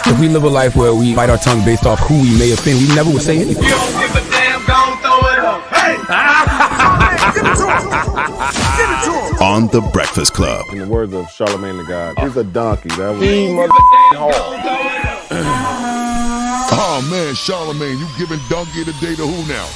If we live a life where we bite our tongue based off who we may offend, we never would say anything. You don't give a damn, gon' throw it up. Hey! Give it to him. Give it to him. On The Breakfast Club. In the words of Charlamagne the God, he's a donkey. That was Oh man, Charlamagne, you giving donkey today to who now?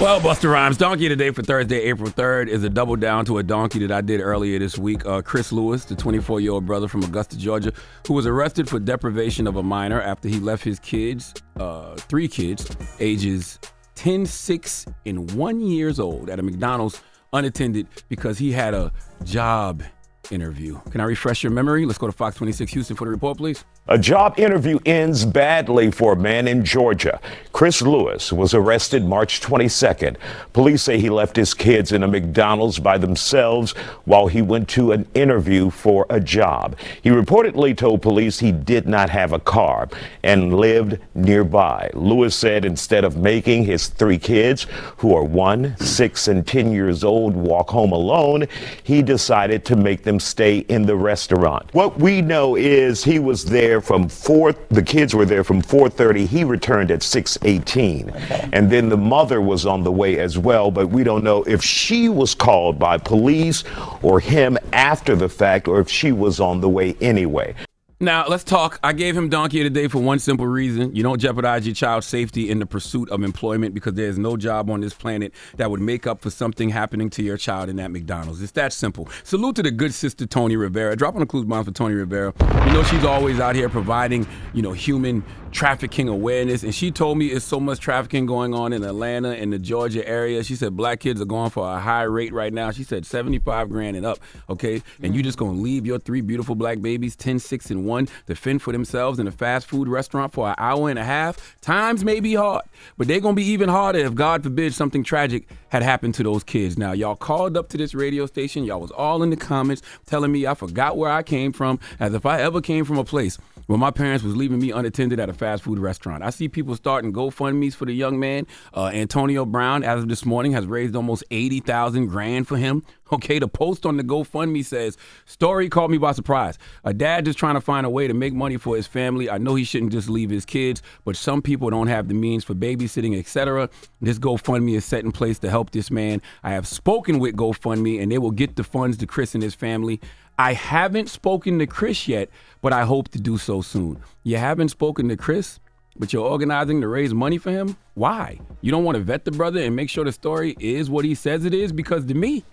Well, Busta Rhymes, Donkey Today for Thursday, April 3rd is a double down to a donkey that I did earlier this week. Chris Lewis, the 24-year-old brother from Augusta, Georgia, who was arrested for deprivation of a minor after he left his kids, 3 kids, ages 10, 6, and 1 years old at a McDonald's unattended because he had a job interview. Can I refresh your memory? Let's go to Fox 26 Houston for the report, please. A job interview ends badly for a man in Georgia. Chris Lewis was arrested March 22nd. Police say he left his kids in a McDonald's by themselves while he went to an interview for a job. He reportedly told police he did not have a car and lived nearby. Lewis said instead of making his 3 kids, who are 1, 6, and 10 years old, walk home alone, he decided to make them stay in the restaurant. What we know is he was there the kids were there from 4:30. He returned at 6:18. And then the mother was on the way as well, but we don't know if she was called by police or him after the fact or if she was on the way anyway. Now, let's talk. I gave him donkey of the day for one simple reason. You don't jeopardize your child's safety in the pursuit of employment because there's no job on this planet that would make up for something happening to your child in that McDonald's. It's that simple. Salute to the good sister, Tony Rivera. Drop on the clues bomb for Tony Rivera. You know, she's always out here providing, human trafficking awareness. And she told me it's so much trafficking going on in Atlanta and the Georgia area. She said black kids are going for a high rate right now. She said 75 grand and up, okay? And you just going to leave your 3 beautiful black babies, 10, 6, and 1, to fend for themselves in a fast food restaurant for an hour and a half? Times may be hard, but they're going to be even harder if, God forbid, something tragic had happened to those kids. Now, y'all called up to this radio station. Y'all was all in the comments telling me I forgot where I came from, as if I ever came from a place where my parents was leaving me unattended at a fast food restaurant. I see people starting GoFundMes for the young man. Antonio Brown, as of this morning, has raised almost 80,000 grand for him. Okay, the post on the GoFundMe says, story caught me by surprise. A dad just trying to find a way to make money for his family. I know he shouldn't just leave his kids, but some people don't have the means for babysitting, etc. This GoFundMe is set in place to help this man. I have spoken with GoFundMe, and they will get the funds to Chris and his family. I haven't spoken to Chris yet, but I hope to do so soon. You haven't spoken to Chris, but you're organizing to raise money for him? Why? You don't want to vet the brother and make sure the story is what he says it is? Because to me,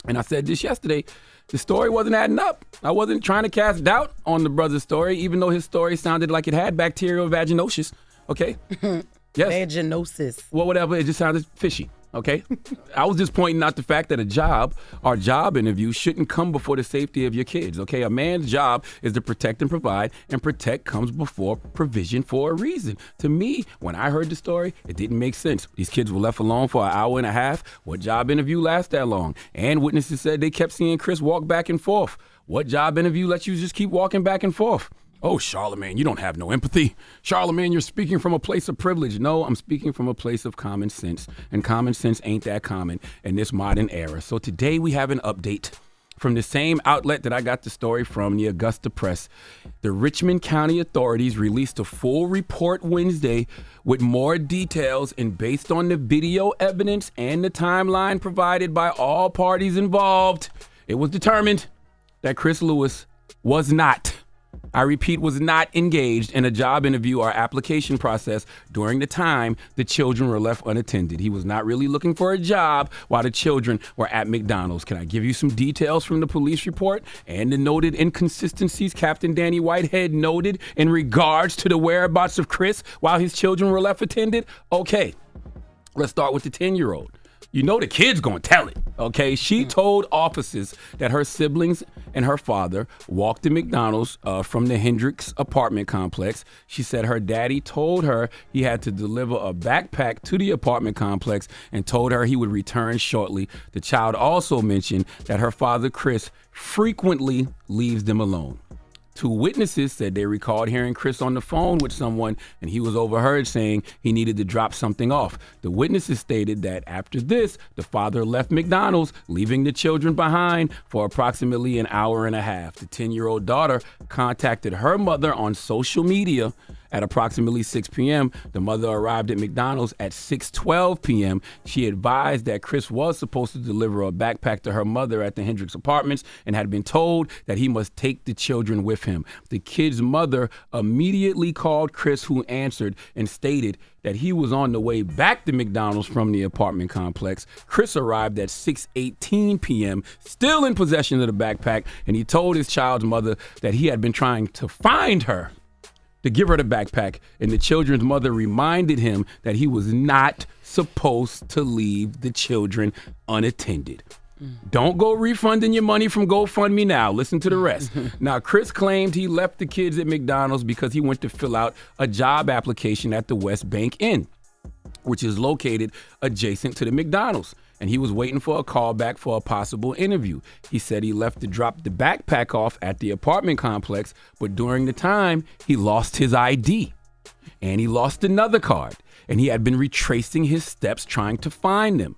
and I said this yesterday, the story wasn't adding up. I wasn't trying to cast doubt on the brother's story, even though his story sounded like it had bacterial vaginosis. Okay? Yes. Vaginosis. Well, whatever. It just sounded fishy. Okay? I was just pointing out the fact that our job interview shouldn't come before the safety of your kids. Okay? A man's job is to protect and provide, and protect comes before provision for a reason. To me, when I heard the story, it didn't make sense. These kids were left alone for an hour and a half. What job interview lasts that long? And witnesses said they kept seeing Chris walk back and forth. What job interview lets you just keep walking back and forth? Oh, Charlamagne, you don't have no empathy. Charlamagne, you're speaking from a place of privilege. No, I'm speaking from a place of common sense. And common sense ain't that common in this modern era. So today we have an update from the same outlet that I got the story from, the Augusta Press. The Richmond County authorities released a full report Wednesday with more details, and based on the video evidence and the timeline provided by all parties involved, it was determined that Chris Lewis was not engaged in a job interview or application process during the time the children were left unattended. He was not really looking for a job while the children were at McDonald's. Can I give you some details from the police report and the noted inconsistencies Captain Danny Whitehead noted in regards to the whereabouts of Chris while his children were left unattended? Okay, let's start with the 10-year-old. You know the kid's gonna tell it, okay? She told officers that her siblings and her father walked to McDonald's from the Hendricks apartment complex. She said her daddy told her he had to deliver a backpack to the apartment complex and told her he would return shortly. The child also mentioned that her father, Chris, frequently leaves them alone. 2 witnesses said they recalled hearing Chris on the phone with someone, and he was overheard saying he needed to drop something off. The witnesses stated that after this, the father left McDonald's, leaving the children behind for approximately an hour and a half. The 10-year-old daughter contacted her mother on social media at approximately 6 p.m. The mother arrived at McDonald's at 6:12 p.m. She advised that Chris was supposed to deliver a backpack to her mother at the Hendricks Apartments and had been told that he must take the children with him. The kid's mother immediately called Chris, who answered and stated that he was on the way back to McDonald's from the apartment complex. Chris arrived at 6:18 p.m., still in possession of the backpack, and he told his child's mother that he had been trying to find her to give her the backpack, and the children's mother reminded him that he was not supposed to leave the children unattended. Don't go refunding your money from GoFundMe now. Listen to the rest. Now, Chris claimed he left the kids at McDonald's because he went to fill out a job application at the West Bank Inn, which is located adjacent to the McDonald's. And he was waiting for a call back for a possible interview. He said he left to drop the backpack off at the apartment complex, but during the time, he lost his ID. And he lost another card. And he had been retracing his steps trying to find them.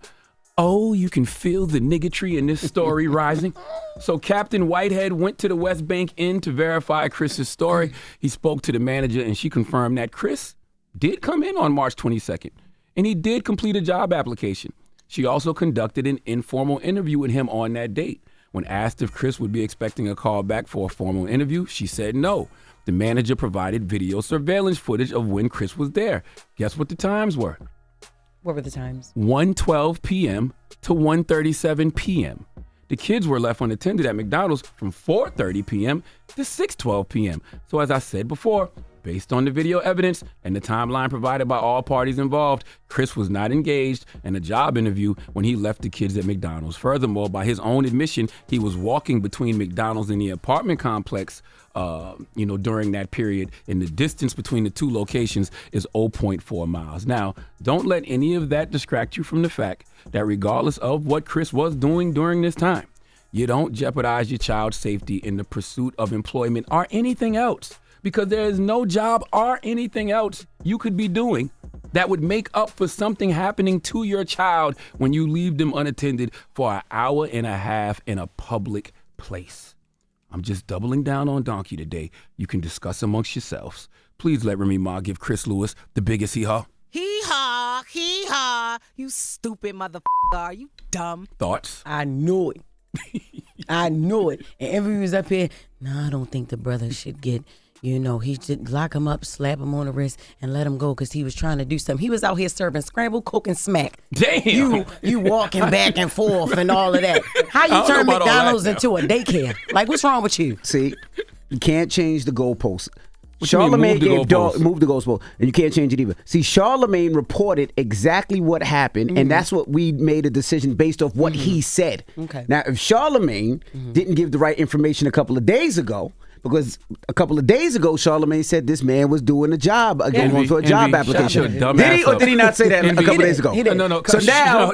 Oh, you can feel the niggatry in this story rising. So Captain Whitehead went to the West Bank Inn to verify Chris's story. He spoke to the manager, and she confirmed that Chris did come in on March 22nd, and he did complete a job application. She also conducted an informal interview with him on that date. When asked if Chris would be expecting a call back for a formal interview, she said no. The manager provided video surveillance footage of when Chris was there. Guess what the times were? What were the times? 1:12 p.m. to 1:37 p.m. The kids were left unattended at McDonald's from 4:30 p.m. to 6:12 p.m. So as I said before, based on the video evidence and the timeline provided by all parties involved, Chris was not engaged in a job interview when he left the kids at McDonald's. Furthermore, by his own admission, he was walking between McDonald's and the apartment complex during that period, and the distance between the 2 locations is 0.4 miles. Now, don't let any of that distract you from the fact that regardless of what Chris was doing during this time, you don't jeopardize your child's safety in the pursuit of employment or anything else, because there is no job or anything else you could be doing that would make up for something happening to your child when you leave them unattended for an hour and a half in a public place. I'm just doubling down on Donkey today. You can discuss amongst yourselves. Please let Remy Ma give Chris Lewis the biggest hee-haw. Hee-haw, hee-haw. You stupid motherfucker. Are you dumb? Thoughts? I knew it. I knew it. And everybody was up here, no, I don't think the brother should get, he should lock him up, slap him on the wrist, and let him go because he was trying to do something. He was out here serving scrambled coke and smack. Damn. You walking back and forth and all of that. How you turn McDonald's into a daycare? Like, what's wrong with you? See, you can't change the goalpost. Charlamagne moved the goalpost, and you can't change it either. See, Charlamagne reported exactly what happened, and that's what we made a decision based off what he said. Okay. Now, if Charlamagne didn't give the right information a couple of days ago, because a couple of days ago, Charlamagne said this man was doing a job again, going for a job application. Did he or did he not say that a couple of days ago? He did. No. So now,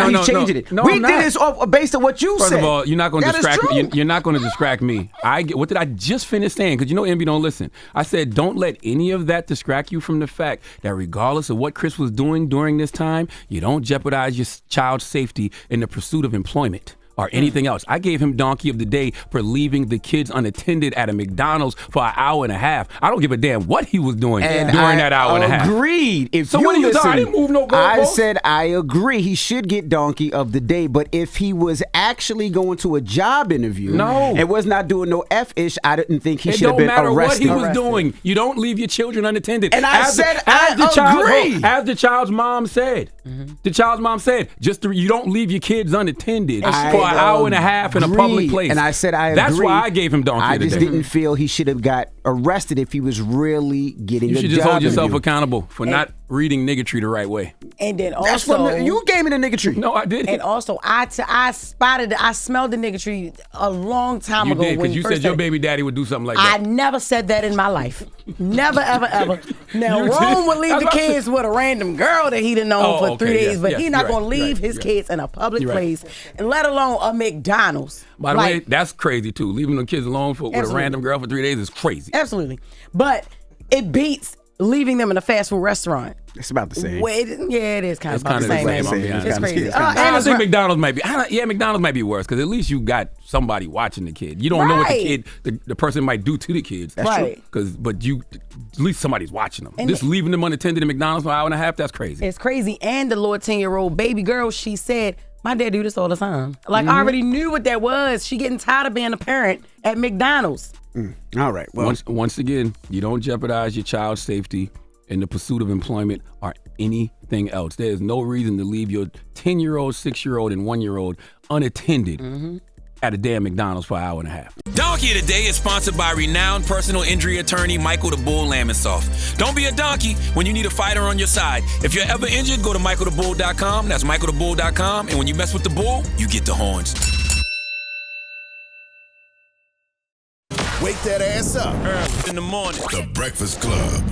he's changing it. We did this off based on what you said. First of all, you're not going to distract me. You're not going to distract me. What did I just finish saying? Because Envy don't listen. I said don't let any of that distract you from the fact that regardless of what Chris was doing during this time, you don't jeopardize your child's safety in the pursuit of employment or anything else. I gave him Donkey of the Day for leaving the kids unattended at a McDonald's for an hour and a half. I don't give a damn what he was doing during that hour and a half. Agreed. So what are you talking? I didn't move no goalpost. I said I agree. He should get Donkey of the Day, but if he was actually going to a job interview and was not doing no F-ish, I didn't think he should have been arrested. It don't matter what he was doing. You don't leave your children unattended. And I said I agree. As the child's mom said. The child's mom said, you don't leave your kids unattended for an hour and a half in a public place. And I said I agree. That's why I gave him Donkey I of the just Day. didn't feel he should have got arrested if he was really getting a job. You should just hold yourself interview. accountable for not reading niggatry the right way. And then That's also, what you gave me the nigga tree. No, I didn't. and also, I smelled the nigga tree a long time You ago. did, when because you first said your started. baby daddy would do something like I that. never said that in my life. Never, ever, ever. Now, You Rome did. would leave the That's what I kids with a random girl that he done known Oh, for okay, 3 days, yes, but yes, he not you're going to right, leave you're his right. kids in a public You're right. place, and let alone a McDonald's. By the Like, way, that's crazy too. Leaving the kids alone with a Absolutely. random girl for 3 days is crazy. Absolutely. But it beats leaving them in a fast food restaurant. It's about the same. Wait, yeah, it is kind of It's about kind the of same. the same. man. I'm being honest. It's crazy. It's kinda- And I it's think right- McDonald's might be. McDonald's might be worse because at least you got somebody watching the kid. You don't know what the Right. kid, the person might do to the kids. That's right. But at least somebody's watching them. And Just leaving them unattended at McDonald's for an hour and a half, that's crazy. It's crazy. And the little 10-year-old baby girl, she said, my dad do this all the time. Like, I already knew what that was. She getting tired of being a parent at McDonald's. All right. Well, Once again, you don't jeopardize your child's safety in the pursuit of employment or anything else. There is no reason to leave your 10-year-old, 6-year-old, and 1-year-old unattended at a damn McDonald's for an hour and a half. Donkey of the Day is sponsored by renowned personal injury attorney Michael the Bull Lamonsoff. Don't be a donkey when you need a fighter on your side. If you're ever injured, go to michaelthebull.com. That's michaelthebull.com. And when you mess with the bull, you get the horns. Wake that ass up. Early in the morning. The Breakfast Club.